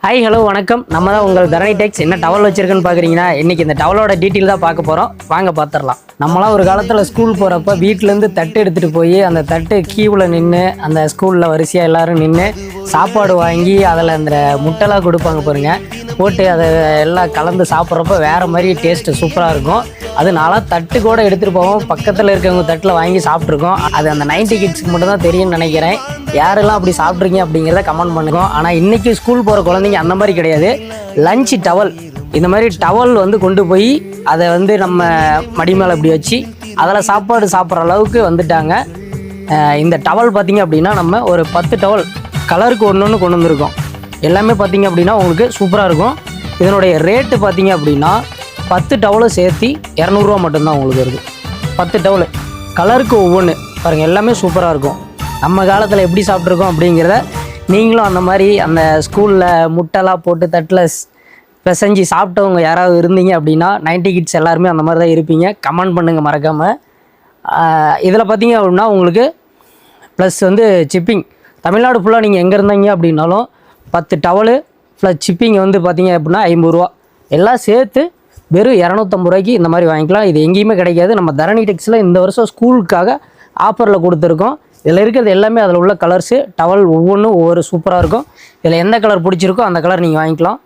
Hi hello வணக்கம். நம்ம தான் உங்கள் தரணி டெக்ஸ். என்ன டவல் வச்சிருக்குன்னு பார்க்குறீங்கன்னா, இன்றைக்கி இந்த டவலோட டீட்டெயில் தான் பார்க்க போகிறோம். வாங்க பார்த்துடலாம். நம்மளாம் ஒரு காலத்தில் ஸ்கூல் போகிறப்ப வீட்டிலேருந்து தட்டு எடுத்துகிட்டு போய் அந்த தட்டு கீவில் நின்று அந்த ஸ்கூலில் வரிசையாக எல்லோரும் நின்று சாப்பாடு வாங்கி அதில் அந்த முட்டைலாம் கொடுப்பாங்க பாருங்கள், போட்டு அதை எல்லாம் கலந்து சாப்பிட்றப்ப வேறு மாதிரி டேஸ்ட்டு சூப்பராக இருக்கும். அது நாளாக தட்டு கூட எடுத்துகிட்டு போவோம், பக்கத்தில் இருக்கவங்க தட்டில் வாங்கி சாப்பிட்ருக்கோம். அது அந்த 90 கிட்ஸுக்கு மட்டும் தான் தெரியும்னு நினைக்கிறேன். யாரெல்லாம் அப்படி சாப்பிட்றீங்க அப்படிங்கிறத கமெண்ட் பண்ணுங்க. ஆனால் இன்றைக்கி ஸ்கூல் போகிற குழந்தைங்க அந்த மாதிரி கிடையாது. லஞ்ச் டவல், இந்த மாதிரி டவல் வந்து கொண்டு போய் அதை வந்து நம்ம மடி மேலே இப்படி வச்சு அதில் சாப்பாடு சாப்பிட்ற அளவுக்கு வந்துட்டாங்க. இந்த டவல் பார்த்திங்க அப்படின்னா நம்ம ஒரு 10 டவல் கலருக்கு ஒன்று கொண்டு வந்திருக்கோம். எல்லாமே பார்த்திங்க அப்படின்னா உங்களுக்கு சூப்பராக இருக்கும். இதனுடைய ரேட்டு பார்த்திங்க அப்படின்னா 10 டவலும் சேர்த்து 200 ரூபா மட்டும்தான் உங்களுக்கு வருது. 10 டவல் கலருக்கு ஒவ்வொன்று பாருங்கள், எல்லாமே சூப்பராக இருக்கும். நம்ம காலத்தில் எப்படி சாப்பிட்ருக்கோம் அப்படிங்கிறத நீங்களும் அந்த மாதிரி அந்த ஸ்கூலில் முட்டைலாம் போட்டு தட்டில் பிசைஞ்சு சாப்பிட்டவங்க யாராவது இருந்தீங்க அப்படின்னா 90 கிட்ஸ் எல்லாருமே அந்த மாதிரி தான் இருப்பீங்க. கமெண்ட் பண்ணுங்கள் மறக்காமல். இதில் பார்த்தீங்க அப்படின்னா உங்களுக்கு ப்ளஸ் வந்து சிப்பிங், தமிழ்நாடு ஃபுல்லாக நீங்கள் எங்கே இருந்தீங்க அப்படின்னாலும் 10 டவலு ப்ளஸ் சிப்பிங் வந்து பார்த்தீங்க அப்படின்னா 50 ரூபா. எல்லாம் சேர்த்து வெறும் 250 ரூபாய்க்கு இந்த மாதிரி வாங்கிக்கலாம். இது எங்கேயுமே கிடைக்காது. நம்ம தரணி டெக்ஸில் இந்த வருஷம் ஸ்கூலுக்காக ஆஃபரில் கொடுத்துருக்கோம். இதில் இருக்கிறது எல்லாமே அதில் உள்ள கலர்ஸு டவல் ஒவ்வொன்றும் ஒவ்வொரு சூப்பராக இருக்கும். இதில் எந்த கலர் பிடிச்சிருக்கோ அந்த கலர் நீங்கள் வாங்கிக்கலாம்.